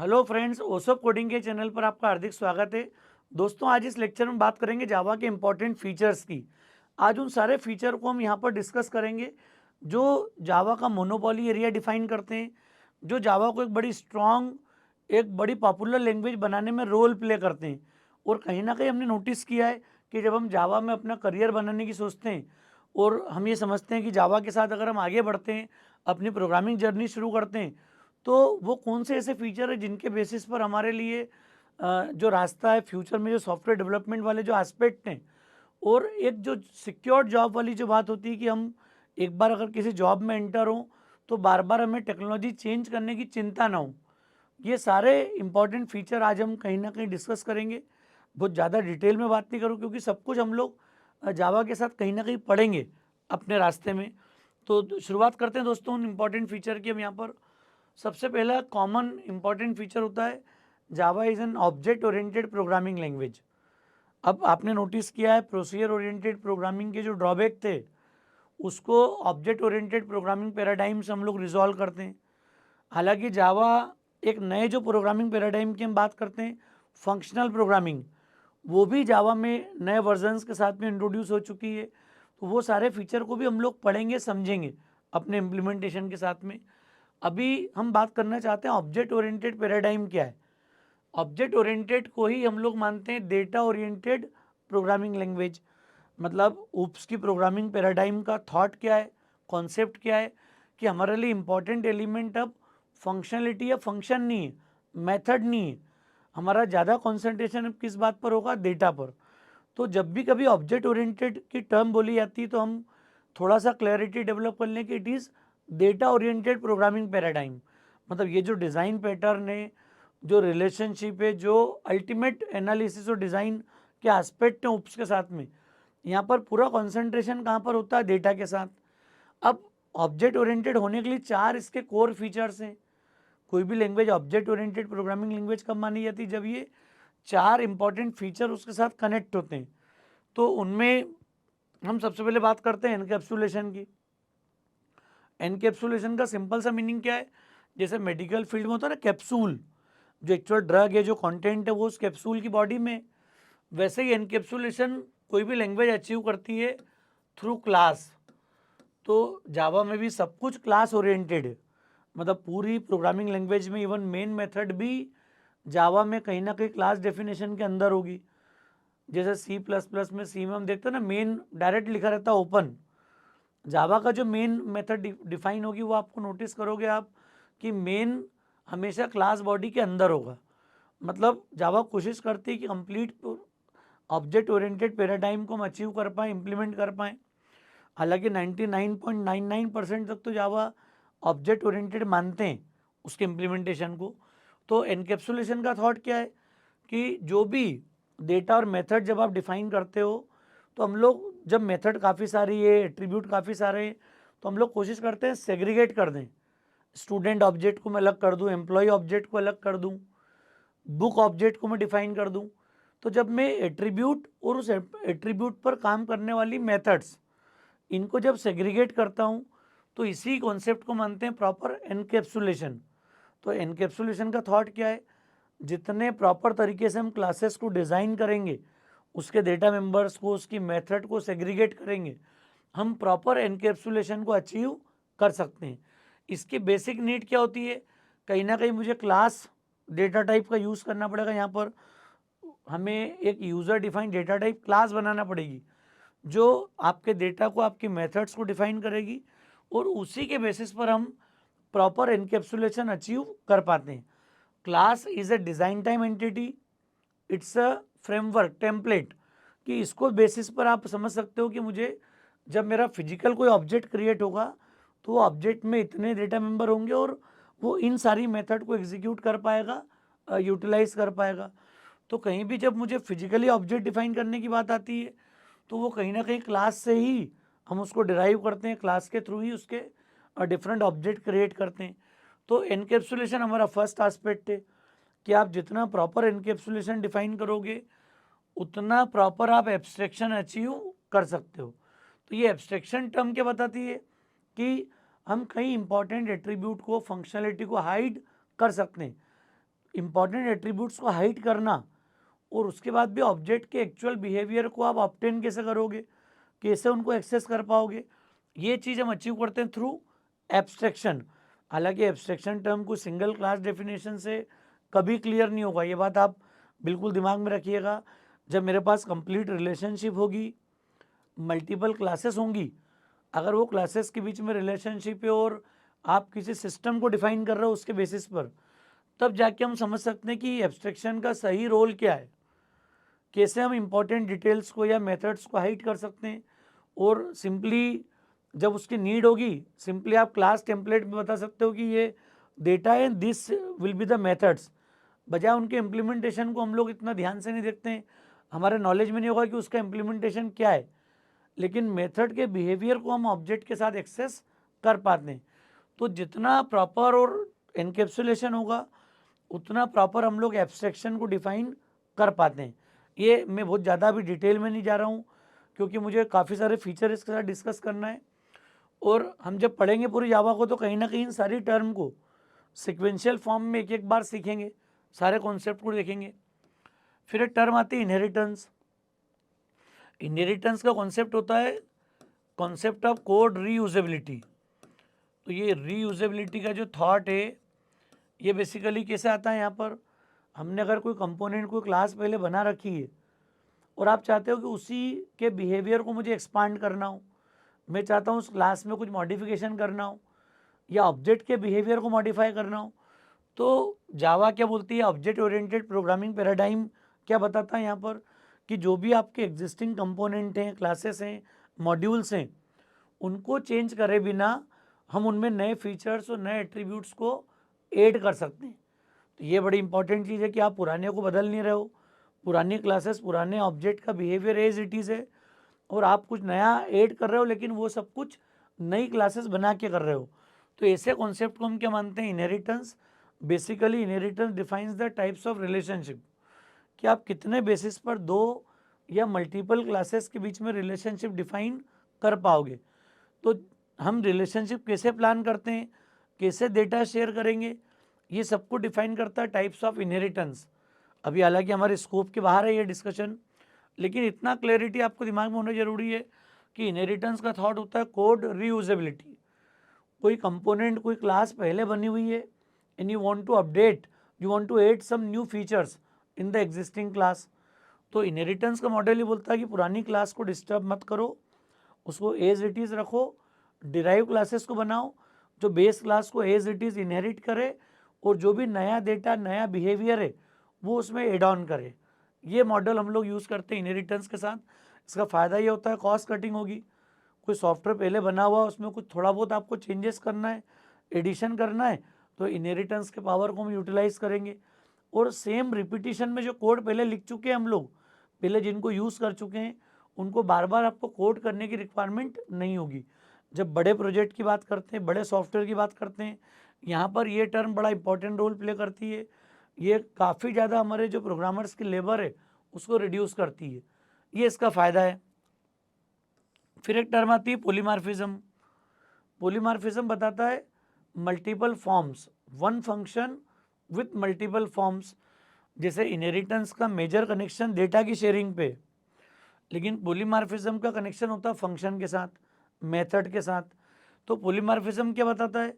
Hello friends, ओसोप coding के channel पर आपका हार्दिक स्वागत है। दोस्तों, आज इस लेक्चर में बात करेंगे जावा के इंपॉर्टेंट फीचर्स की। आज उन सारे फीचर को हम यहाँ पर डिस्कस करेंगे जो जावा का मोनोपोली एरिया डिफाइन करते हैं, जो जावा को एक बड़ी स्ट्रॉन्ग, एक बड़ी पॉपुलर लैंग्वेज बनाने में रोल प्ले करते हैं। और कहीं ना कहीं हमने नोटिस किया है कि जब हम जावा में अपना करियर बनाने की सोचते हैं और हम ये समझते हैं कि जावा के साथ अगर हम आगे बढ़ते हैं, अपनी प्रोग्रामिंग जर्नी शुरू करते हैं, तो वो कौन से ऐसे फीचर है जिनके बेसिस पर हमारे लिए जो रास्ता है फ्यूचर में, जो सॉफ्टवेयर डेवलपमेंट वाले जो एस्पेक्ट हैं, और एक जो सिक्योर जॉब वाली जो बात होती है कि हम एक बार अगर किसी जॉब में एंटर हों तो बार बार हमें टेक्नोलॉजी चेंज करने की चिंता ना हो। ये सारे इंपॉर्टेंट फीचर आज हम कहीं ना कहीं डिस्कस करेंगे। बहुत ज़्यादा डिटेल में बात नहीं करूँ क्योंकि सब कुछ हम लोग जावा के साथ कहीं ना कहीं पढ़ेंगे अपने रास्ते में। तो शुरुआत करते हैं दोस्तों उन इम्पॉर्टेंट फीचर की। हम यहाँ पर सबसे पहला कॉमन इंपॉर्टेंट फीचर होता है जावा is an object oriented programming language. अब आपने नोटिस किया है प्रोसीजर ओरिएंटेड प्रोग्रामिंग के जो ड्रॉबैक थे उसको ऑब्जेक्ट ओरिएंटेड प्रोग्रामिंग पैराडाइम से हम लोग रिजॉल्व करते हैं। हालांकि जावा एक नए जो प्रोग्रामिंग पैराडाइम की हम बात करते हैं, फंक्शनल प्रोग्रामिंग, वो भी जावा में नए वर्जन्स के साथ में इंट्रोड्यूस हो चुकी है। तो वो सारे फीचर को भी हम लोग पढ़ेंगे, समझेंगे अपने इम्प्लीमेंटेशन के साथ में। अभी हम बात करना चाहते हैं ऑब्जेक्ट ओरिएंटेड पैराडाइम क्या है। ऑब्जेक्ट ओरिएंटेड को ही हम लोग मानते हैं डेटा ओरिएंटेड प्रोग्रामिंग लैंग्वेज। मतलब ऊप्स की प्रोग्रामिंग पैराडाइम का थॉट क्या है, कॉन्सेप्ट क्या है कि हमारे लिए इम्पॉर्टेंट एलिमेंट अब फंक्शनलिटी या फंक्शन नहीं है, मेथड नहीं है। हमारा ज़्यादा कॉन्सेंट्रेशन अब किस बात पर होगा, डेटा पर। तो जब भी कभी ऑब्जेक्ट ओरिएंटेड की टर्म बोली जाती है तो हम थोड़ा सा क्लैरिटी डेवलप कर लें कि it is data oriented programming paradigm. मतलब ये जो डिज़ाइन पैटर्न है, जो रिलेशनशिप है, जो अल्टीमेट एनालिसिस और डिज़ाइन के एस्पेक्ट हैं उप्स के साथ में, यहाँ पर पूरा कंसंट्रेशन कहाँ पर होता है, डेटा के साथ। अब ऑब्जेक्ट ओरिएंटेड होने के लिए चार इसके कोर फीचर्स हैं। कोई भी language object oriented programming language कब मानी जाती है, जब ये चार इंपॉर्टेंट फीचर उसके साथ कनेक्ट होते हैं। तो उनमें हम सबसे पहले बात करते हैं एनकैप्सुलेशन की। एनकैप्सुलेशन का सिंपल सा मीनिंग क्या है, जैसे मेडिकल फील्ड में होता है ना कैप्सूल, जो एक्चुअल ड्रग है, जो कंटेंट है वो उस कैप्सूल की बॉडी में, वैसे ही एनकैप्सुलेशन कोई भी लैंग्वेज अचीव करती है थ्रू क्लास। तो जावा में भी सब कुछ क्लास ओरिएंटेड है। मतलब पूरी प्रोग्रामिंग लैंग्वेज में इवन मेन मेथड भी जावा में कहीं ना कहीं क्लास डेफिनेशन के अंदर होगी। जैसे सी प्लस प्लस में, सी में हम देखते हैं ना मेन डायरेक्ट लिखा रहता है ओपन। जावा का जो मेन मेथड डिफाइन होगी वो आपको नोटिस करोगे आप कि मेन हमेशा क्लास बॉडी के अंदर होगा। मतलब जावा कोशिश करती है कि कंप्लीट ऑब्जेक्ट ओरिएंटेड पैराडाइम को हम अचीव कर पाएँ, इम्प्लीमेंट कर पाएँ। हालांकि 99.99% तक तो जावा ऑब्जेक्ट ओरिएंटेड मानते हैं उसके इम्प्लीमेंटेशन को। तो एनकैप्सुलेशन का थॉट क्या है कि जो भी डेटा और मेथड जब आप डिफाइन करते हो तो हम लोग, जब मेथड काफ़ी सारी है, एट्रीब्यूट काफ़ी सारे हैं, तो हम लोग कोशिश करते हैं सेग्रीगेट कर दें। स्टूडेंट ऑब्जेक्ट को मैं अलग कर दूं, एम्प्लॉय ऑब्जेक्ट को अलग कर दूं, बुक ऑब्जेक्ट को मैं डिफाइन कर दूं। तो जब मैं एट्रीब्यूट और उस एट्रीब्यूट पर काम करने वाली मेथड्स, इनको जब सेग्रीगेट करता हूं तो इसी कॉन्सेप्ट को मानते हैं प्रॉपर एनकैप्सुलेशन। तो एनकैप्सुलेशन का थॉट क्या है, जितने प्रॉपर तरीके से हम क्लासेस को डिज़ाइन करेंगे, उसके डेटा मेंबर्स को, उसकी मेथड को सेग्रीगेट करेंगे, हम प्रॉपर एनकैप्सुलेशन को अचीव कर सकते हैं। इसकी बेसिक नीड क्या होती है, कहीं ना कहीं मुझे क्लास डेटा टाइप का यूज़ करना पड़ेगा। यहाँ पर हमें एक user defined data type class बनाना पड़ेगी जो आपके डेटा को, आपकी मेथड्स को डिफाइन करेगी, और उसी के बेसिस पर हम प्रॉपर एनकैप्सुलेशन अचीव कर पाते हैं। Class is a design time entity, it's a framework template, कि इसको बेसिस पर आप समझ सकते हो कि मुझे जब मेरा फिजिकल कोई ऑब्जेक्ट क्रिएट होगा तो वो ऑब्जेक्ट में इतने डेटा मेंबर होंगे और वो इन सारी मेथड को एग्जीक्यूट कर पाएगा, यूटिलाइज कर पाएगा। तो कहीं भी जब मुझे फिजिकली ऑब्जेक्ट डिफाइन करने की बात आती है तो वो कहीं ना कहीं क्लास से ही हम उसको डिराइव करते हैं, क्लास के थ्रू ही उसके डिफरेंट ऑब्जेक्ट क्रिएट करते हैं। तो एनकैप्सुलेशन हमारा फर्स्ट एस्पेक्ट है कि आप जितना प्रॉपर एनकैप्सुलेशन डिफाइन करोगे उतना प्रॉपर आप एब्स्ट्रैक्शन अचीव कर सकते हो। तो ये एब्स्ट्रैक्शन टर्म क्या बताती है कि हम कई इंपॉर्टेंट एट्रीब्यूट को, फंक्शनलिटी को हाइड कर सकते हैं। इम्पॉर्टेंट एट्रीब्यूट्स को हाइड करना, और उसके बाद भी ऑब्जेक्ट के एक्चुअल बिहेवियर को आप ऑब्टेन कैसे करोगे, कैसे उनको एक्सेस कर पाओगे, ये चीज़ हम अचीव करते हैं थ्रू एब्स्ट्रैक्शन। हालांकि एब्स्ट्रैक्शन टर्म को सिंगल क्लास डेफिनेशन से कभी क्लियर नहीं होगा, ये बात आप बिल्कुल दिमाग में रखिएगा। जब मेरे पास कंप्लीट रिलेशनशिप होगी, मल्टीपल क्लासेस होंगी, अगर वो क्लासेस के बीच में रिलेशनशिप है और आप किसी सिस्टम को डिफाइन कर रहे हो उसके बेसिस पर, तब जाके हम समझ सकते हैं कि एब्स्ट्रैक्शन का सही रोल क्या है, कैसे हम इंपॉर्टेंट डिटेल्स को या मेथड्स को हाइड कर सकते हैं। और सिंपली जब उसकी नीड होगी, सिंपली आप क्लास टेम्पलेट में बता सकते हो कि ये डेटा है, this will be the methods, बजाय उनके इम्प्लीमेंटेशन को हम लोग इतना ध्यान से नहीं देखते हैं, हमारे नॉलेज में नहीं होगा कि उसका इम्प्लीमेंटेशन क्या है, लेकिन मेथड के बिहेवियर को हम ऑब्जेक्ट के साथ एक्सेस कर पाते हैं। तो जितना प्रॉपर और एनकेप्सुलेशन होगा, उतना प्रॉपर हम लोग एब्स्ट्रैक्शन को डिफाइन कर पाते हैं। ये मैं बहुत ज़्यादा अभी डिटेल में नहीं जा रहा हूँ, क्योंकि मुझे काफ़ी सारे फीचर इसके साथ डिस्कस करना है, और हम जब पढ़ेंगे पूरी जावा को तो कहीं ना कहीं इन सारी टर्म को सिक्वेंशियल फॉर्म में एक एक बार सीखेंगे, सारे कॉन्सेप्ट को देखेंगे। फिर एक टर्म आती है इनहेरिटेंस। इनहेरिटेंस का कॉन्सेप्ट होता है कॉन्सेप्ट ऑफ कोड रीयूजेबिलिटी। तो ये रीयूजेबिलिटी का जो थॉट है, ये बेसिकली कैसे आता है, यहाँ पर हमने अगर कोई कंपोनेंट, कोई क्लास पहले बना रखी है और आप चाहते हो कि उसी के बिहेवियर को मुझे एक्सपांड करना हो, मैं चाहता हूँ उस क्लास में कुछ मॉडिफिकेशन करना हो या ऑब्जेक्ट के बिहेवियर को मॉडिफाई करना हो, तो जावा क्या बोलती है, ऑब्जेक्ट ओरिएंटेड प्रोग्रामिंग पैराडाइम क्या बताता है यहाँ पर, कि जो भी आपके एग्जिस्टिंग कंपोनेंट हैं, क्लासेस हैं, मॉड्यूल्स हैं, उनको चेंज करे बिना हम उनमें नए फीचर्स और नए एट्रीब्यूट्स को ऐड कर सकते हैं। तो ये बड़ी इंपॉर्टेंट चीज़ है कि आप पुराने को बदल नहीं रहे हो, पुरानी क्लासेस, पुराने ऑब्जेक्ट का बिहेवियर एज इट इज़ है, और आप कुछ नया ऐड कर रहे हो, लेकिन वो सब कुछ नई क्लासेस बना के कर रहे हो। तो ऐसे कॉन्सेप्ट को हम क्या मानते हैं, inheritance. Basically inheritance defines the types of relationship, कि आप कितने बेसिस पर दो या मल्टीपल क्लासेस के बीच में रिलेशनशिप डिफाइन कर पाओगे। तो हम रिलेशनशिप कैसे प्लान करते हैं, कैसे डेटा शेयर करेंगे, ये सबको डिफाइन करता है टाइप्स ऑफ इनहेरिटेंस। अभी हालांकि हमारे स्कोप के बाहर है ये डिस्कशन, लेकिन इतना क्लैरिटी आपको दिमाग में होना जरूरी है कि इनहेरिटेंस का थॉट होता है कोड रीयूजेबिलिटी। कोई कंपोनेंट, कोई क्लास पहले बनी हुई है and you want to update, you want to add some new features in the existing class. तो इनहेरिटेंस का मॉडल ये बोलता है कि पुरानी क्लास को डिस्टर्ब मत करो, उसको एज इट इज़ रखो, डिराइव क्लासेस को बनाओ जो बेस क्लास को एज इट इज़ इनहेरिट करे, और जो भी नया डेटा, नया बिहेवियर है वो उसमें एड ऑन करे। ये मॉडल हम लोग यूज़ करते हैं इनहेरिटेंस के साथ। इसका फ़ायदा ये होता है कॉस्ट कटिंग होगी। कोई सॉफ्टवेयर पहले बना हुआ, उसमें कुछ थोड़ा बहुत आपको चेंजेस करना है, एडिशन करना है, तो इनहेरिटेंस के पावर को हम यूटिलाइज करेंगे। और सेम रिपीटिशन में जो कोड पहले लिख चुके हैं हम लोग, पहले जिनको यूज़ कर चुके हैं, उनको बार बार आपको कोड करने की रिक्वायरमेंट नहीं होगी। जब बड़े प्रोजेक्ट की बात करते हैं, बड़े सॉफ्टवेयर की बात करते हैं, यहाँ पर ये टर्म बड़ा इंपॉर्टेंट रोल प्ले करती है। ये काफ़ी ज़्यादा हमारे जो प्रोग्रामर्स की लेबर है उसको रिड्यूस करती है, ये इसका फ़ायदा है। फिर एक टर्म आती है पॉलीमॉर्फिज्म। पॉलीमॉर्फिज्म बताता है multiple forms, one function with multiple forms. जैसे इनहेरिटेंस का मेजर कनेक्शन डेटा की शेयरिंग पे, लेकिन पॉलीमॉर्फिज्म का कनेक्शन होता है फंक्शन के साथ, मेथड के साथ। तो पॉलीमॉर्फिज्म क्या बताता है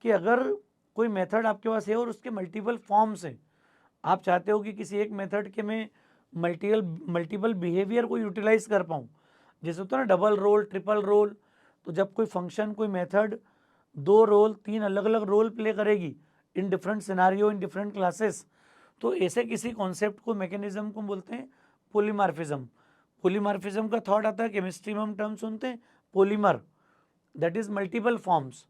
कि अगर कोई मेथड आपके पास है और उसके मल्टीपल फॉर्म्स हैं, आप चाहते हो कि किसी एक मेथड के में मल्टीपल बिहेवियर को यूटिलाइज कर पाऊँ, जैसे होता है ना डबल रोल, ट्रिपल रोल। तो जब कोई फंक्शन, कोई मेथड 2 रोल, 3 अलग अलग रोल प्ले करेगी in different scenario, in different classes, तो ऐसे किसी कॉन्सेप्ट को, मैकेनिज्म को बोलते हैं पॉलीमॉर्फिज्म। पॉलीमॉर्फिज्म का थॉट आता है, केमिस्ट्री में हम टर्म सुनते हैं polymer, that is multiple forms.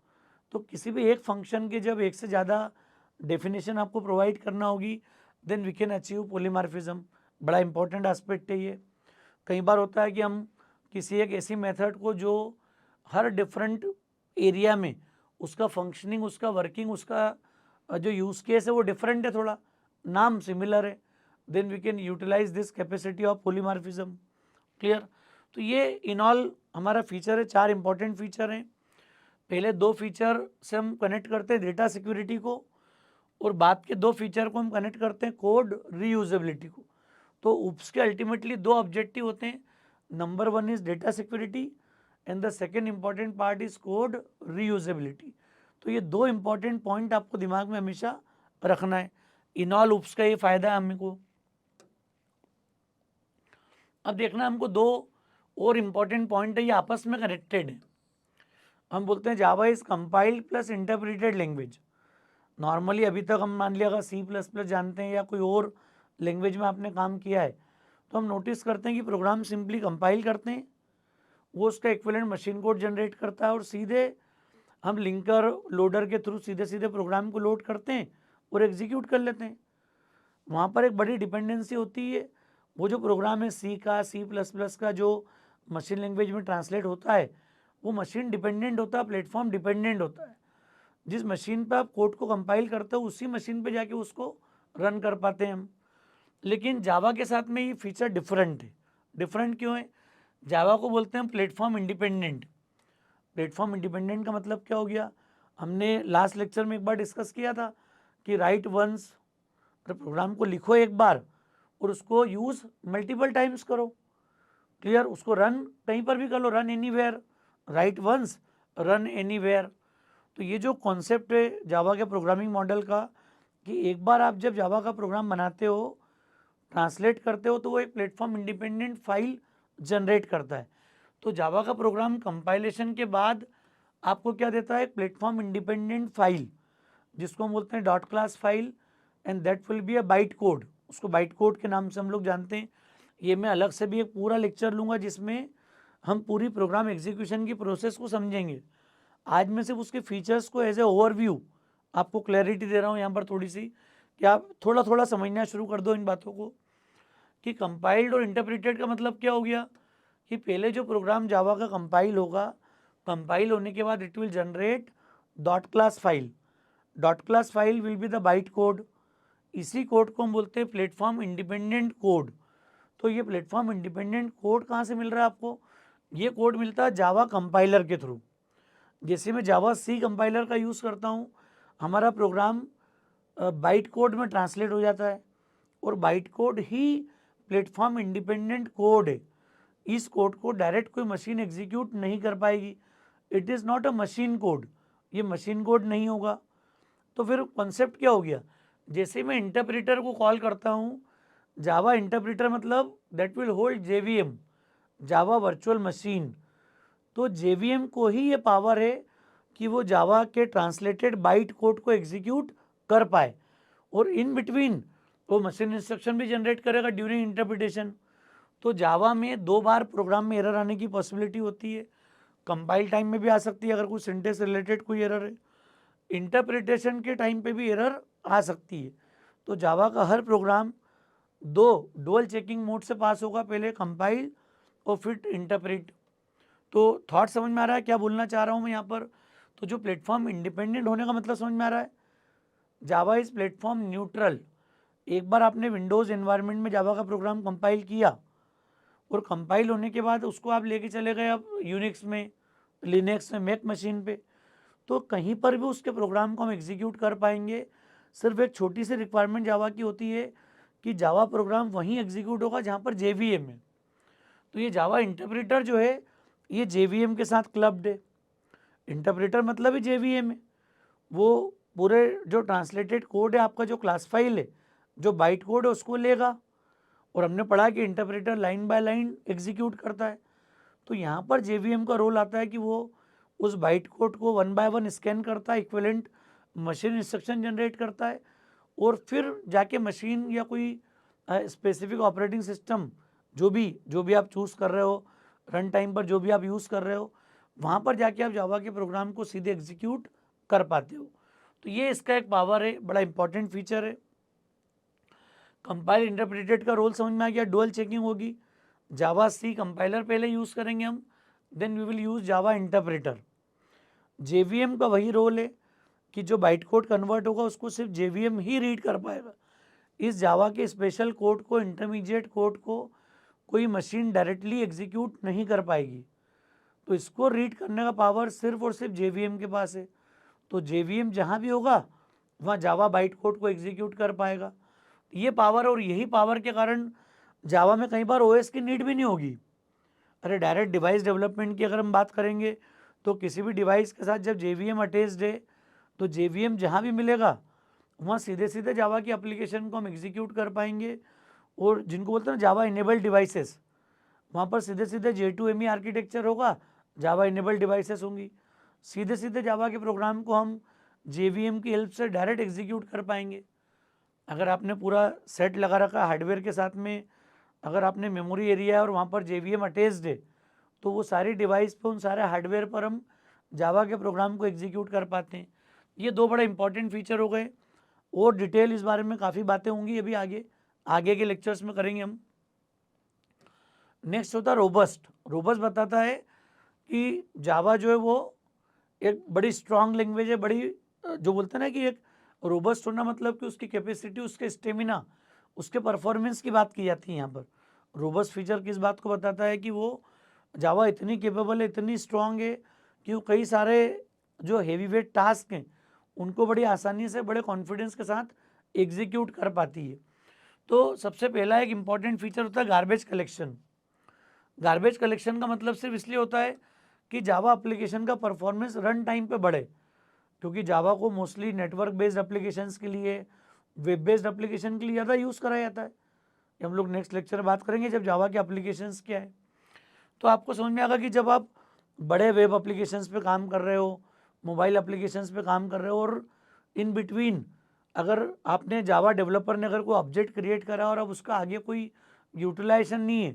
तो किसी भी एक फंक्शन के जब एक से ज़्यादा डेफिनेशन आपको प्रोवाइड करना होगी, then we can achieve polymorphism. बड़ा इंपॉर्टेंट एस्पेक्ट है ये। कई बार होता है कि हम किसी एक ऐसी मेथड को जो हर डिफरेंट एरिया में उसका फंक्शनिंग, उसका वर्किंग, उसका जो यूज़ केस है वो डिफरेंट है, थोड़ा नाम सिमिलर है, then we can utilize this capacity of polymorphism. Clear? तो ये इन ऑल हमारा फीचर है, 4 इंपॉर्टेंट फीचर हैं। पहले 2 फीचर से हम कनेक्ट करते हैं डेटा सिक्योरिटी को, और बाद के 2 फीचर को हम कनेक्ट करते हैं कोड रीयूजेबिलिटी को। तो UPS के अल्टीमेटली 2 ऑब्जेक्टिव होते हैं, number 1 is data security and the second important part is code reusability. तो ये 2 इंपॉर्टेंट पॉइंट आपको दिमाग में हमेशा रखना है। इन ऑल UPS का ये फायदा है हमको। अब देखना हमको 2 और इम्पॉर्टेंट पॉइंट है, ये आपस में कनेक्टेड है। हम बोलते हैं Java is compiled plus interpreted language. Normally अभी तक हम मान लिया अगर C++ जानते हैं या कोई और लैंग्वेज में आपने काम किया है, तो हम नोटिस करते हैं कि प्रोग्राम सिंपली कंपाइल करते हैं, वो उसका इक्विवेलेंट मशीन कोड जनरेट करता है और सीधे हम लिंकर लोडर के थ्रू सीधे सीधे प्रोग्राम को लोड करते हैं और एग्जीक्यूट कर लेते हैं। वहाँ पर एक बड़ी डिपेंडेंसी होती है, वो जो प्रोग्राम है C का C++ का जो मशीन लैंग्वेज में ट्रांसलेट होता है, वो मशीन डिपेंडेंट होता है, प्लेटफॉर्म डिपेंडेंट होता है। जिस मशीन पे आप कोड को कंपाइल करते हो उसी मशीन पे जाके उसको रन कर पाते हैं हम। लेकिन जावा के साथ में ये फीचर डिफरेंट है। डिफरेंट क्यों है? जावा को बोलते हैं प्लेटफॉर्म इंडिपेंडेंट। प्लेटफॉर्म इंडिपेंडेंट का मतलब क्या हो गया? हमने लास्ट लेक्चर में एक बार डिस्कस किया था कि राइट वंस, प्रोग्राम को लिखो एक बार और उसको यूज़ मल्टीपल टाइम्स करो। क्लियर? उसको रन कहीं पर भी कर लो, run anywhere, right once, run anywhere. तो ये जो कॉन्सेप्ट है जावा के प्रोग्रामिंग मॉडल का, कि एक बार आप जब जावा का प्रोग्राम बनाते हो, ट्रांसलेट करते हो, तो वो एक प्लेटफॉर्म इंडिपेंडेंट फाइल जनरेट करता है। तो जावा का प्रोग्राम कंपाइलेशन के बाद आपको क्या देता है? एक प्लेटफॉर्म इंडिपेंडेंट फाइल, जिसको हम बोलते हैं dot class file, and that will be a byte code. उसको बाइट कोड के नाम से हम लोग जानते हैं। ये मैं अलग से भी एक पूरा लेक्चर लूँगा जिसमें हम पूरी प्रोग्राम एग्जीक्यूशन की प्रोसेस को समझेंगे। आज मैं सिर्फ उसके फीचर्स को एज ए ओवरव्यू आपको क्लैरिटी दे रहा हूँ यहाँ पर थोड़ी सी, कि आप थोड़ा थोड़ा समझना शुरू कर दो इन बातों को, कि कंपाइल्ड और इंटरप्रेटेड का मतलब क्या हो गया? कि पहले जो प्रोग्राम जावा का कंपाइल होगा, कंपाइल होने के बाद it will generate dot class file. Dot class file will be the byte code. इसी कोड को हम बोलते हैं प्लेटफॉर्म इंडिपेंडेंट कोड। तो ये प्लेटफॉर्म इंडिपेंडेंट कोड कहाँ से मिल रहा है आपको? ये कोड मिलता है जावा कंपाइलर के थ्रू। जैसे मैं जावा C कंपाइलर का यूज़ करता हूँ, हमारा प्रोग्राम बाइट कोड में ट्रांसलेट हो जाता है, और बाइट कोड ही प्लेटफॉर्म इंडिपेंडेंट कोड है। इस कोड को डायरेक्ट कोई मशीन एग्जीक्यूट नहीं कर पाएगी। It is not a machine code, ये मशीन कोड नहीं होगा। तो फिर कॉन्सेप्ट क्या हो गया? जैसे मैं इंटरप्रेटर को कॉल करता हूँ, जावा इंटरप्रेटर मतलब that will hold JVM, Java virtual machine. तो JVM को ही ये पावर है कि वो जावा के ट्रांसलेटेड बाइट कोड को एग्जीक्यूट कर पाए, और इन बिटवीन वो मशीन इंस्ट्रक्शन भी जनरेट करेगा ड्यूरिंग इंटरप्रिटेशन। तो जावा में 2 बार प्रोग्राम में एरर आने की पॉसिबिलिटी होती है। कंपाइल टाइम में भी आ सकती है अगर कोई सिंटेक्स रिलेटेड कोई एरर है, इंटरप्रिटेशन के टाइम पे भी एरर आ सकती है। तो जावा का हर प्रोग्राम 2 डुअल चेकिंग मोड से पास होगा, पहले कंपाइल और फिर इंटरप्रेट। तो थॉट समझ में आ रहा है क्या बोलना चाह रहा हूँ मैं यहाँ पर? तो जो प्लेटफॉर्म इंडिपेंडेंट होने का मतलब समझ में आ रहा है? Java is platform neutral. एक बार आपने विंडोज़ एनवायरनमेंट में जावा का प्रोग्राम कंपाइल किया, और कंपाइल होने के बाद उसको आप लेके चले गए अब यूनिक्स में, लिनक्स में, मैक मशीन पे, तो कहीं पर भी उसके प्रोग्राम को हम एग्जीक्यूट कर पाएंगे। सिर्फ एक छोटी सी रिक्वायरमेंट जावा की होती है कि जावा प्रोग्राम वहीं एग्जीक्यूट होगा जहाँ पर JVM है। तो ये जावा इंटरप्रेटर जो है ये JVM के साथ क्लब्ड है। इंटरप्रेटर मतलब ही JVM है। वो पूरे जो ट्रांसलेटेड कोड है आपका, जो क्लास फाइल है, जो बाइट कोड है, उसको लेगा, और हमने पढ़ा कि interpreter line by line execute करता है। तो यहाँ पर JVM का रोल आता है कि वो उस बाइट कोड को 1 बाय 1 स्कैन करता है, इक्विवेलेंट मशीन इंस्ट्रक्शन जनरेट करता है, और फिर जाके मशीन या कोई स्पेसिफिक ऑपरेटिंग सिस्टम जो भी आप चूज़ कर रहे हो, रन टाइम पर जो भी आप यूज़ कर रहे हो, वहाँ पर जाके आप जावा के प्रोग्राम को सीधे एग्जीक्यूट कर पाते हो। तो ये इसका एक पावर है, बड़ा इंपॉर्टेंट फीचर है। कंपाइल इंटरप्रेटेड का रोल समझ में आ गया। डुअल चेकिंग होगी, जावा C कंपाइलर पहले यूज़ करेंगे हम, then we will use Java interpreter. JVM का वही रोल है कि जो बाइट कोड कन्वर्ट होगा उसको सिर्फ JVM ही रीड कर पाएगा। इस जावा के स्पेशल कोड को, इंटरमीडिएट कोड को कोई मशीन डायरेक्टली एग्जीक्यूट नहीं कर पाएगी। तो इसको रीड करने का पावर सिर्फ और सिर्फ JVM के पास है। तो JVM जहाँ भी होगा वहाँ जावा बाइट कोड को एग्जीक्यूट कर पाएगा। ये पावर और यही पावर के कारण जावा में कई बार ओएस की नीड भी नहीं होगी। अरे डायरेक्ट डिवाइस डेवलपमेंट की अगर हम बात करेंगे तो किसी भी डिवाइस के साथ जब JVM अटैच्ड है तो JVM जहाँ भी मिलेगा वहाँ सीधे सीधे जावा की एप्लीकेशन को हम एग्जीक्यूट कर पाएंगे। और जिनको बोलते हैं ना जावा इनेबल्ड डिवाइसेस, वहाँ पर सीधे सीधे J2ME आर्किटेक्चर होगा, जावा इनेबल्ड डिवाइसेस होंगी, सीधे सीधे जावा के प्रोग्राम को हम JVM की हेल्प से डायरेक्ट एग्जीक्यूट कर पाएंगे। अगर आपने पूरा सेट लगा रखा हार्डवेयर के साथ में, अगर आपने मेमोरी एरिया है और वहाँ पर JVM अटैच्ड है तो वो सारी डिवाइस पे उन सारे हार्डवेयर पर हम जावा के प्रोग्राम को एग्जीक्यूट कर पाते हैं। ये दो बड़े इंपॉर्टेंट फीचर हो गए। और डिटेल इस बारे में काफ़ी बातें होंगी, अभी आगे के लेक्चर्स में करेंगे हम। नेक्स्ट होता है रोबस्ट। रोबस्ट बताता है कि जावा जो है वो एक बड़ी स्ट्रांग लैंग्वेज है, बड़ी जो बोलते हैं ना कि एक रोबस्ट होना मतलब कि उसकी कैपेसिटी, उसके स्टेमिना, उसके परफॉर्मेंस की बात की जाती है यहाँ पर। रोबस्ट फीचर किस बात को बताता है कि वो जावा इतनी केपेबल है, इतनी स्ट्रांग है कि वो कई सारे जो हेवी वेट टास्क हैं उनको बड़ी आसानी से, बड़े कॉन्फिडेंस के साथ एग्जीक्यूट कर पाती है। तो सबसे पहला एक इम्पॉर्टेंट फीचर होता है गार्बेज कलेक्शन। गार्बेज कलेक्शन का मतलब सिर्फ इसलिए होता है कि जावा एप्लीकेशन का परफॉर्मेंस रन टाइम पे बढ़े, क्योंकि जावा को मोस्टली नेटवर्क बेस्ड एप्लीकेशंस के लिए, वेब बेस्ड एप्लीकेशन के लिए ज़्यादा यूज़ कराया जाता है। हम लोग नेक्स्ट लेक्चर में बात करेंगे जब जावा के एप्लीकेशंस क्या है। तो आपको समझ में आएगा कि जब आप बड़े वेब एप्लीकेशंस पे काम कर रहे हो, मोबाइल एप्लीकेशंस पे काम कर रहे हो और इन बिटवीन अगर आपने जावा डेवलपर ने अगर कोई ऑब्जेक्ट क्रिएट करा और अब उसका आगे कोई यूटिलाइजेशन नहीं है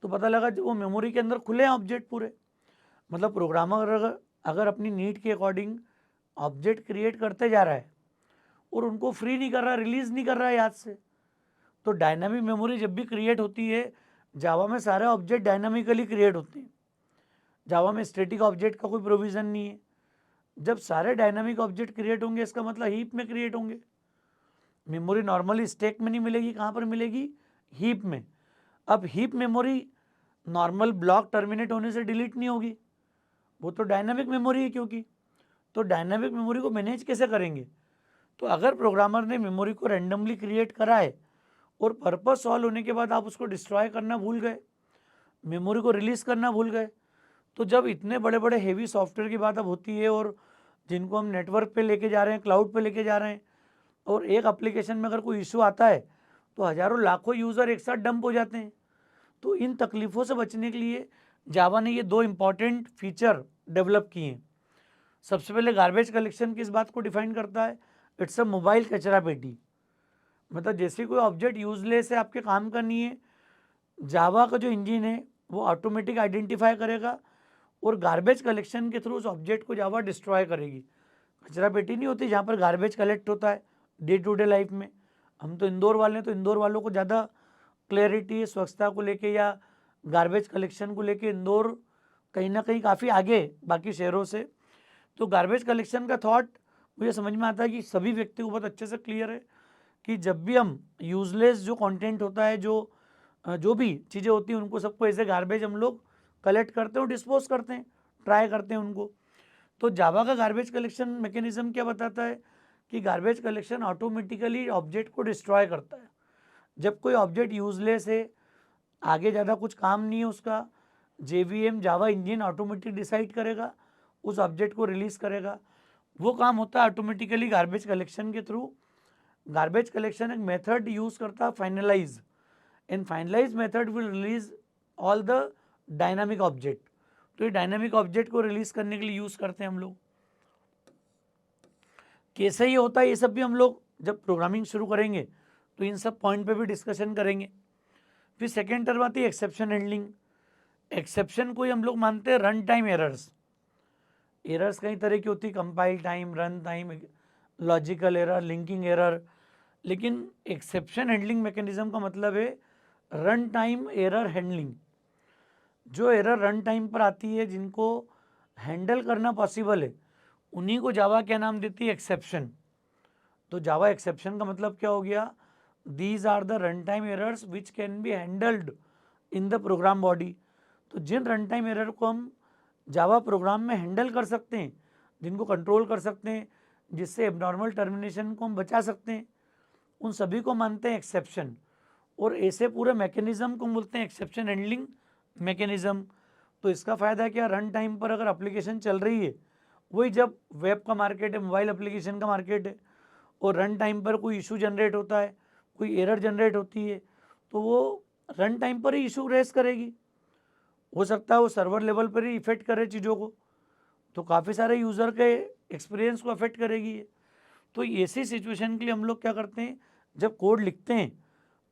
तो पता लगा जो वो मेमोरी के अंदर खुले हैं ऑब्जेक्ट पूरे। मतलब प्रोग्रामर अगर अपनी नीड के अकॉर्डिंग ऑब्जेक्ट क्रिएट करते जा रहा है और उनको फ्री नहीं कर रहा, रिलीज़ नहीं कर रहा है याद से, तो डायनामिक मेमोरी जब भी क्रिएट होती है जावा में सारे ऑब्जेक्ट डायनामिकली क्रिएट होते हैं। जावा में स्टैटिक ऑब्जेक्ट का कोई प्रोविज़न नहीं है। जब सारे डायनामिक ऑब्जेक्ट क्रिएट होंगे इसका मतलब हीप में क्रिएट होंगे। मेमोरी नॉर्मली स्टैक में नहीं मिलेगी, कहाँ पर मिलेगी? हीप में। अब heap memory normal block terminate होने से डिलीट नहीं होगी, वो तो डायनामिक मेमोरी है क्योंकि। तो डायनामिक मेमोरी को मैनेज कैसे करेंगे? तो अगर प्रोग्रामर ने मेमोरी को रैंडमली क्रिएट करा है और पर्पस सॉल्व होने के बाद आप उसको डिस्ट्रॉय करना भूल गए, मेमोरी को रिलीज़ करना भूल गए, तो जब इतने बड़े बड़े हेवी सॉफ्टवेयर की बात अब होती है और जिनको हम नेटवर्क पे लेके जा रहे हैं, क्लाउड पे लेके जा रहे हैं, और एक एप्लीकेशन में अगर कोई इशू आता है तो हज़ारों लाखों यूज़र एक साथ डंप हो जाते हैं। तो इन तकलीफ़ों से बचने के लिए जावा ने ये दो इम्पॉर्टेंट फीचर डेवलप किए हैं। सबसे पहले गार्बेज कलेक्शन किस बात को डिफाइन करता है? इट्स अ मोबाइल कचरा पेटी। मतलब जैसे कोई ऑब्जेक्ट यूजलेस है, आपके काम का नहीं है, जावा का जो इंजन है वो ऑटोमेटिक आइडेंटिफाई करेगा और गार्बेज कलेक्शन के थ्रू उस ऑब्जेक्ट को जावा डिस्ट्रॉय करेगी। कचरा पेटी नहीं होती जहाँ पर गार्बेज कलेक्ट होता है डे टू डे लाइफ में। हम तो इंदौर वाले हैं तो इंदौर वालों को ज़्यादा क्लैरिटी है स्वच्छता को लेके या गार्बेज कलेक्शन को लेके। इंदौर कहीं ना कहीं काफ़ी आगे बाकी शहरों से। तो गार्बेज कलेक्शन का थॉट मुझे समझ में आता है कि सभी व्यक्ति को बहुत अच्छे से क्लियर है कि जब भी हम यूजलेस जो कंटेंट होता है, जो भी चीज़ें होती हैं उनको सबको ऐसे गार्बेज हम लोग कलेक्ट करते हैं और डिस्पोज करते हैं, ट्राई करते हैं उनको। तो जावा का गार्बेज कलेक्शन मैकेनिज्म क्या बताता है कि गार्बेज कलेक्शन ऑटोमेटिकली ऑब्जेक्ट को डिस्ट्रॉय करता है। जब कोई ऑब्जेक्ट यूजलेस है, आगे ज़्यादा कुछ काम नहीं है उसका, JVM जावा इंजन ऑटोमेटिक डिसाइड करेगा, उस ऑब्जेक्ट को रिलीज़ करेगा। वो काम होता है ऑटोमेटिकली गार्बेज कलेक्शन के थ्रू। गार्बेज कलेक्शन एक मेथड यूज़ करता है finalize, in finalize method will release all the dynamic object. तो ये डायनामिक ऑब्जेक्ट को रिलीज करने के लिए यूज़ करते हैं हम लोग। कैसे ये होता है ये सब भी हम लोग जब प्रोग्रामिंग शुरू करेंगे तो इन सब पॉइंट पे भी डिस्कशन करेंगे। फिर सेकेंड टर्म आती है एक्सेप्शन हैंडलिंग। एक्सेप्शन को ही हम लोग मानते हैं रन टाइम एरर्स। एरर्स कई तरह की होती है, compile time, run time, logical error, linking error. लेकिन एक्सेप्शन हैंडलिंग मैकेनिज्म का मतलब है रन टाइम एरर हैंडलिंग। जो एरर रन टाइम पर आती है, जिनको हैंडल करना पॉसिबल है, उन्हीं को जावा क्या नाम देती है? एक्सेप्शन। तो जावा एक्सेप्शन का मतलब क्या हो गया? These are the run time errors which can be handled in the program body. तो जिन रन टाइम एरर को हम जावा प्रोग्राम में हैंडल कर सकते हैं, जिनको कंट्रोल कर सकते हैं, जिससे एबनॉर्मल टर्मिनेशन को हम बचा सकते हैं, उन सभी को मानते हैं एक्सेप्शन। और ऐसे पूरे मैकेनिज्म को बोलते हैं एक्सेप्शन हैंडलिंग मैकेनिज्म। तो इसका फ़ायदा क्या, रन टाइम पर अगर एप्लीकेशन चल रही है, वही जब वेब का मार्केट है, मोबाइल एप्लीकेशन का मार्केट है, और रन टाइम पर कोई इशू जनरेट होता है, कोई एरर जनरेट होती है, तो वो रन टाइम पर ही इशू रेस करेगी। हो सकता है वो सर्वर लेवल पर ही इफेक्ट करे चीज़ों को, तो काफ़ी सारे यूज़र के एक्सपीरियंस को अफेक्ट करेगी ये। तो ऐसी सिचुएशन के लिए हम लोग क्या करते हैं, जब कोड लिखते हैं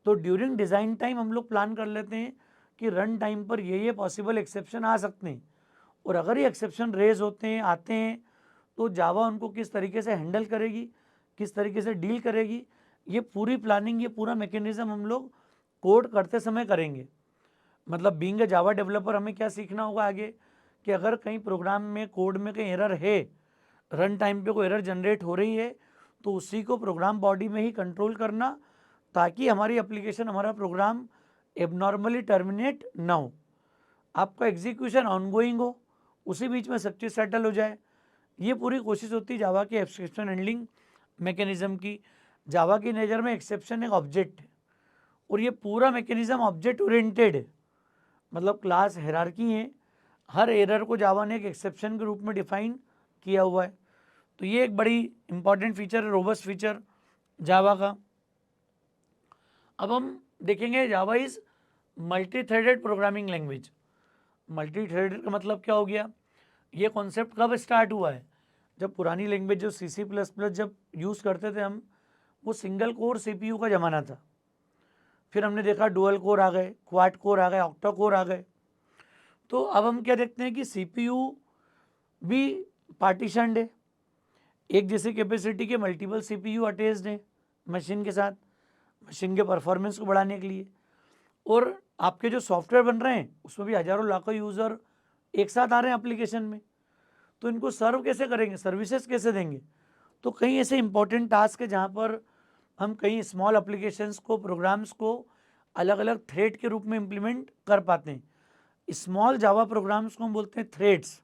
तो ड्यूरिंग डिज़ाइन टाइम हम लोग प्लान कर लेते हैं कि रन टाइम पर ये पॉसिबल एक्सेप्शन आ सकते हैं, और अगर ये एक्सेप्शन रेज होते हैं, आते हैं, तो जावा उनको किस तरीके से हैंडल करेगी, किस तरीके से डील करेगी, ये पूरी प्लानिंग, ये पूरा मैकेनिज्म हम लोग कोड करते समय करेंगे। मतलब बीइंग ए जावा डेवलपर हमें क्या सीखना होगा आगे, कि अगर कहीं प्रोग्राम में कोड में कहीं एरर है, रन टाइम पे कोई एरर जनरेट हो रही है, तो उसी को प्रोग्राम बॉडी में ही कंट्रोल करना, ताकि हमारी एप्लीकेशन, हमारा प्रोग्राम एबनॉर्मली टर्मिनेट ना हो, आपका एग्जीक्यूशन ऑनगोइंग हो, उसी बीच में सब चीज़ सेटल हो जाए। ये पूरी कोशिश होती है जावा के एक्सेप्शन हैंडलिंग मैकेनिज्म की। जावा की नेचर में एक्सेप्शन एक ऑब्जेक्ट है, और ये पूरा मैकेनिज्म ऑब्जेक्ट ओरिएंटेड है, मतलब क्लास हायरार्की है, हर एरर को जावा ने एक एक्सेप्शन के रूप में डिफाइन किया हुआ है। तो ये एक बड़ी इंपॉर्टेंट फीचर है, रोबस्ट फीचर जावा का। अब हम देखेंगे Java is multi threaded programming language. Multi threaded का मतलब क्या हो गया, ये कॉन्सेप्ट कब स्टार्ट हुआ है, जब पुरानी लैंग्वेज जो C++ जब यूज़ करते थे हम, वो सिंगल कोर CPU का ज़माना था। फिर हमने देखा डुअल कोर आ गए, क्वाड कोर आ गए, ऑक्टा कोर आ गए। तो अब हम क्या देखते हैं कि CPU भी पार्टीशनड है, एक जैसी कैपेसिटी के मल्टीपल CPU अटैच्ड हैं मशीन के साथ, मशीन के परफॉर्मेंस को बढ़ाने के लिए। और आपके जो सॉफ्टवेयर बन रहे हैं उसमें भी हज़ारों लाखों यूज़र एक साथ आ रहे हैं एप्लीकेशन में, तो इनको सर्व कैसे करेंगे, सर्विसेज कैसे देंगे। तो कई ऐसे इंपॉर्टेंट टास्क है जहाँ पर हम कई स्मॉल एप्लीकेशंस को, प्रोग्राम्स को अलग अलग थ्रेड के रूप में इम्प्लीमेंट कर पाते हैं। स्मॉल जावा प्रोग्राम्स को हम बोलते हैं थ्रेड्स,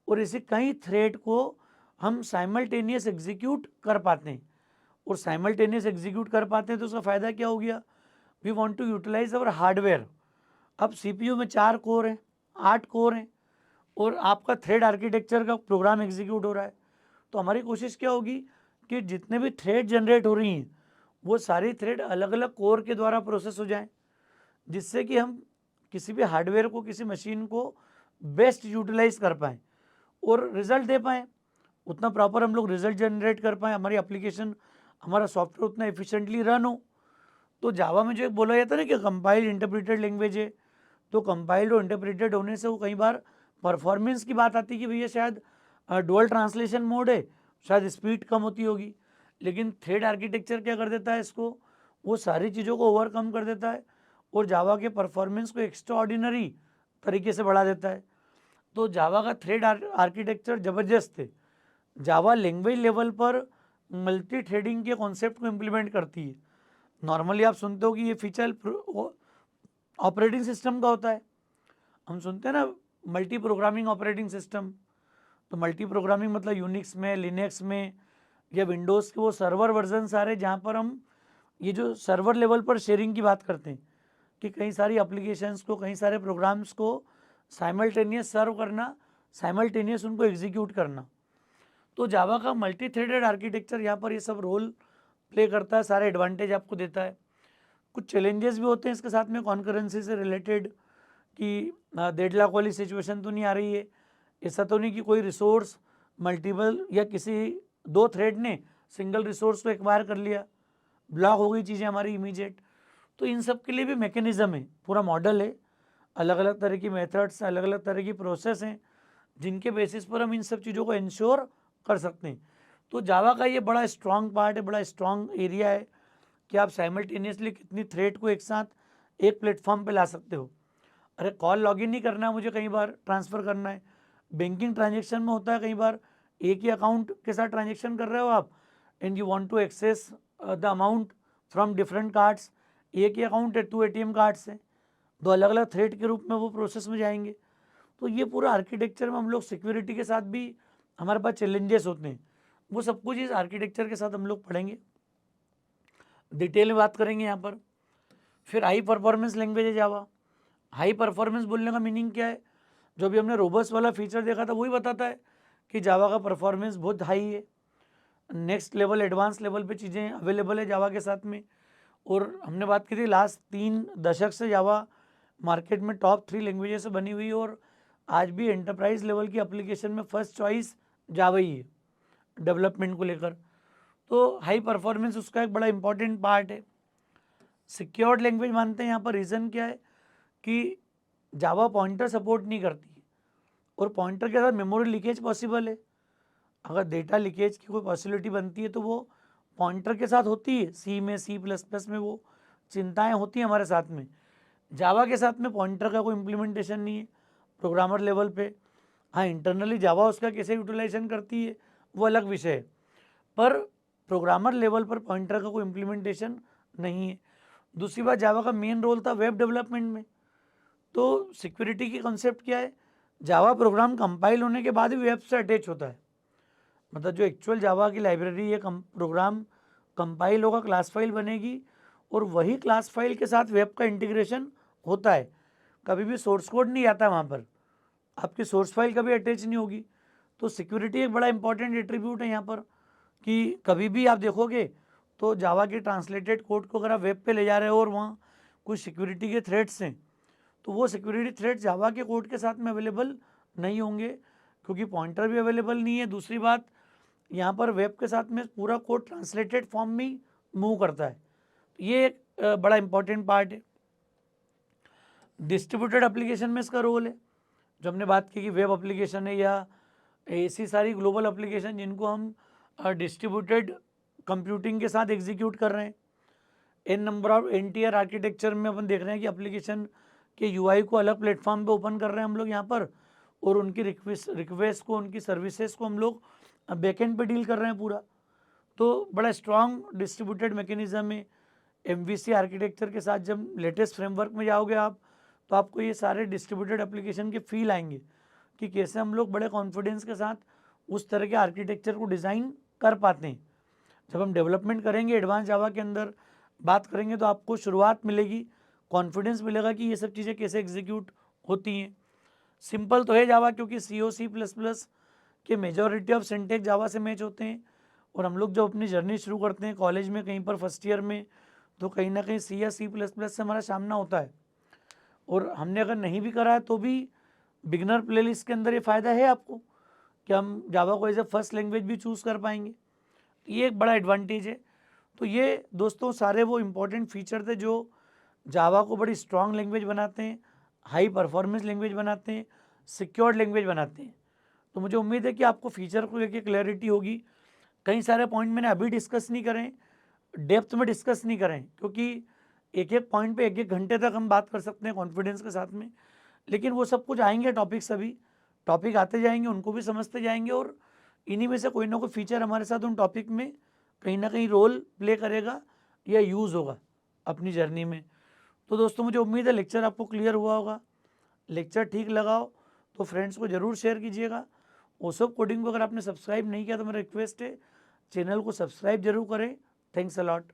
और ऐसे कई थ्रेड को हम साइमल्टेनियस एग्जीक्यूट कर पाते हैं। और साइमल्टेनियस एग्जीक्यूट कर पाते हैं तो उसका फ़ायदा क्या हो गया, we want to utilize our hardware. अब CPU में 4 कोर हैं, 8 कोर हैं, और आपका थ्रेड आर्किटेक्चर का प्रोग्राम एग्जीक्यूट हो रहा है। तो हमारी कोशिश क्या होगी कि जितने भी थ्रेड जनरेट हो रही हैं वो सारी थ्रेड अलग अलग कोर के द्वारा प्रोसेस हो जाएं, जिससे कि हम किसी भी हार्डवेयर को, किसी मशीन को बेस्ट यूटिलाइज कर पाएँ और रिजल्ट दे पाएँ, उतना प्रॉपर हम लोग रिजल्ट जनरेट कर पाएँ, हमारी एप्लीकेशन, हमारा सॉफ्टवेयर उतना एफिशिएंटली रन हो। तो जावा में जो एक बोला जाता है ना कि कंपाइल्ड इंटरप्रेटेड लैंग्वेज है, तो कंपाइल्ड और इंटरप्रेटेड होने से वो कई बार परफॉर्मेंस की बात आती है कि भैया शायद डुअल ट्रांसलेशन मोड है, शायद स्पीड कम होती होगी। लेकिन थ्रेड आर्किटेक्चर क्या कर देता है इसको, वो सारी चीज़ों को ओवरकम कर देता है और जावा के परफॉर्मेंस को एक्स्ट्राऑर्डिनरी तरीके से बढ़ा देता है। तो जावा का थ्रेड आर्किटेक्चर ज़बरदस्त है। जावा लैंग्वेज लेवल पर मल्टी थ्रेडिंग के कॉन्सेप्ट को इम्प्लीमेंट करती है। नॉर्मली आप सुनते हो कि ये फीचर ऑपरेटिंग सिस्टम का होता है, हम सुनते हैं ना मल्टी प्रोग्रामिंग ऑपरेटिंग सिस्टम। तो मल्टी प्रोग्रामिंग मतलब यूनिक्स में, लिनक्स में या विंडोज़ के वो सर्वर वर्जन सारे, जहाँ पर हम ये जो सर्वर लेवल पर शेयरिंग की बात करते हैं कि कई सारी एप्लीकेशंस को, कई सारे प्रोग्राम्स को साइमल्टेनियस सर्व करना, साइमल्टेनियस उनको एग्जीक्यूट करना। तो जावा का मल्टी थ्रेडेड आर्किटेक्चर यहाँ पर ये सब रोल प्ले करता है, सारे एडवांटेज आपको देता है। कुछ चैलेंजेस भी होते हैं इसके साथ में कॉन्करेंसी से रिलेटेड, कि डेडलॉक वाली सिचुएशन तो नहीं आ रही है, ऐसा तो नहीं कि कोई रिसोर्स मल्टीपल या किसी 2 थ्रेड ने सिंगल रिसोर्स को एक्वायर कर लिया, ब्लॉक हो गई चीज़ें हमारी इमीडिएट। तो इन सब के लिए भी मैकेनिज्म है, पूरा मॉडल है, अलग अलग तरह की मेथड्स, अलग अलग तरह की प्रोसेस हैं जिनके बेसिस पर हम इन सब चीज़ों को इंश्योर कर सकते हैं। तो जावा का ये बड़ा स्ट्रॉन्ग पार्ट है, बड़ा स्ट्रॉन्ग एरिया है कि आप साइमल्टेनियसली कितनी थ्रेड को एक साथ एक प्लेटफॉर्म पे ला सकते हो। अरे कॉल लॉगिन नहीं करना है मुझे, कई बार ट्रांसफ़र करना है, बैंकिंग ट्रांजेक्शन में होता है कई बार एक ही अकाउंट के साथ ट्रांजेक्शन कर रहे हो आप, and you want to access the amount from different cards, एक ही अकाउंट है 2 ATM कार्ड्स हैं, 2 अलग अलग थ्रेड के रूप में वो प्रोसेस में जाएंगे। तो ये पूरा आर्किटेक्चर में हम लोग सिक्योरिटी के साथ भी हमारे पास चैलेंजेस होते हैं। वो सब कुछ इस आर्किटेक्चर के साथ हम लोग पढ़ेंगे, डिटेल में बात करेंगे यहाँ पर। फिर हाई परफॉर्मेंस लैंग्वेज है जावा। हाई परफॉर्मेंस बोलने का मीनिंग क्या है? जो भी हमने रोबस्ट वाला फीचर देखा था वही बताता है कि जावा का परफॉर्मेंस बहुत हाई है, नेक्स्ट लेवल एडवांस लेवल पे चीज़ें अवेलेबल है जावा के साथ में। और हमने बात की थी लास्ट 3 दशक से जावा मार्केट में टॉप 3 लैंग्वेजेस से बनी हुई है और आज भी एंटरप्राइज लेवल की एप्लीकेशन में फर्स्ट चॉइस जावा ही है डेवलपमेंट को लेकर। तो हाई परफॉर्मेंस उसका एक बड़ा इंपॉर्टेंट पार्ट है। सिक्योर्ड लैंग्वेज मानते हैं यहाँ पर, रीज़न क्या है कि जावा पॉइंटर सपोर्ट नहीं करती और पॉइंटर के साथ मेमोरी लीकेज पॉसिबल है। अगर डेटा लीकेज की कोई पॉसिबिलिटी बनती है तो वो पॉइंटर के साथ होती है, सी में C++ में वो चिंताएं होती हैं हमारे साथ में। जावा के साथ में पॉइंटर का कोई इम्प्लीमेंटेशन नहीं है प्रोग्रामर लेवल पे। हाँ, इंटरनली जावा उसका कैसे यूटिलाइजेशन करती है वो अलग विषय है, पर प्रोग्रामर लेवल पर पॉइंटर का कोई इम्प्लीमेंटेशन नहीं है। दूसरी बात, जावा का मेन रोल था वेब डेवलपमेंट में। तो सिक्योरिटी की कॉन्सेप्ट क्या है? जावा प्रोग्राम कंपाइल होने के बाद भी वेब से अटैच होता है। मतलब जो एक्चुअल जावा की लाइब्रेरी है, प्रोग्राम कंपाइल होगा, क्लास फाइल बनेगी और वही क्लास फाइल के साथ वेब का इंटीग्रेशन होता है। कभी भी सोर्स कोड नहीं आता वहाँ पर, आपकी सोर्स फाइल कभी अटैच नहीं होगी। तो सिक्योरिटी एक बड़ा इंपॉर्टेंट एट्रीब्यूट है यहाँ पर कि कभी भी आप देखोगे तो जावा के ट्रांसलेटेड कोड को अगर आप वेब पे ले जा रहे हो और वहाँ कुछ सिक्योरिटी के थ्रेट्स हैं तो वो सिक्योरिटी थ्रेट जावा के कोड के साथ में अवेलेबल नहीं होंगे, क्योंकि पॉइंटर भी अवेलेबल नहीं है। दूसरी बात, यहाँ पर वेब के साथ में पूरा कोड ट्रांसलेटेड फॉर्म में मूव करता है। ये एक बड़ा इंपॉर्टेंट पार्ट है। डिस्ट्रीब्यूटेड एप्लीकेशन में इसका रोल है। जो हमने बात की कि वेब एप्लीकेशन है या ऐसी सारी ग्लोबल एप्लीकेशन जिनको हम डिस्ट्रीब्यूटेड कंप्यूटिंग के साथ एग्जीक्यूट कर रहे हैं। N number of NTR architecture में अपन देख रहे हैं कि एप्लीकेशन के UI को अलग प्लेटफॉर्म पे ओपन कर रहे हैं हम लोग यहाँ पर, और उनकी रिक्वेस्ट को, उनकी सर्विसेज को हम लोग बैकएंड पे डील कर रहे हैं पूरा। तो बड़ा स्ट्रॉन्ग डिस्ट्रीब्यूटेड मैकेनिज्म है। MVC आर्किटेक्चर के साथ जब लेटेस्ट फ्रेमवर्क में जाओगे आप तो आपको ये सारे डिस्ट्रीब्यूटेड एप्लीकेशन के फील आएंगे कि कैसे हम लोग बड़े कॉन्फिडेंस के साथ उस तरह के आर्किटेक्चर को डिज़ाइन कर पाते हैं। जब हम डेवलपमेंट करेंगे एडवांस जावा के अंदर बात करेंगे तो आपको शुरुआत मिलेगी, कॉन्फिडेंस मिलेगा कि ये सब चीज़ें कैसे एग्जीक्यूट होती हैं। सिंपल तो है जावा, क्योंकि C++ के मेजॉरिटी ऑफ सिंटेक्स जावा से मैच होते हैं। और हम लोग जब अपनी जर्नी शुरू करते हैं कॉलेज में कहीं पर फर्स्ट ईयर में तो कहीं ना कहीं C या C++ से हमारा सामना होता है। और हमने अगर नहीं भी करा है तो भी बिगनर प्लेलिस्ट के अंदर ये फ़ायदा है आपको कि हम जावा को एज ए फर्स्ट लैंग्वेज भी चूज़ कर पाएंगे। ये एक बड़ा एडवांटेज है। तो ये दोस्तों सारे वो इम्पोर्टेंट फीचर थे जो जावा को बड़ी स्ट्रॉन्ग लैंग्वेज बनाते हैं, हाई परफॉर्मेंस लैंग्वेज बनाते हैं, सिक्योर्ड लैंग्वेज बनाते हैं। तो मुझे उम्मीद है कि आपको फीचर को लेकर क्लैरिटी होगी। कई सारे पॉइंट मैंने अभी डिस्कस नहीं करें, डेप्थ में डिस्कस नहीं करें, क्योंकि एक एक पॉइंट पे एक एक घंटे तक हम बात कर सकते हैं कॉन्फिडेंस के साथ में। लेकिन वो सब कुछ आएंगे टॉपिक, सभी टॉपिक आते जाएंगे, उनको भी समझते जाएंगे और इन्हीं में से कोई ना कोई फीचर हमारे साथ उन टॉपिक में कहीं ना कहीं रोल प्ले करेगा या यूज़ होगा अपनी जर्नी में। तो दोस्तों मुझे उम्मीद है लेक्चर आपको क्लियर हुआ होगा। लेक्चर ठीक लगाओ तो फ्रेंड्स को ज़रूर शेयर कीजिएगा। ओसोप कोडिंग को अगर आपने सब्सक्राइब नहीं किया तो मेरा रिक्वेस्ट है चैनल को सब्सक्राइब जरूर करें। Thanks a lot.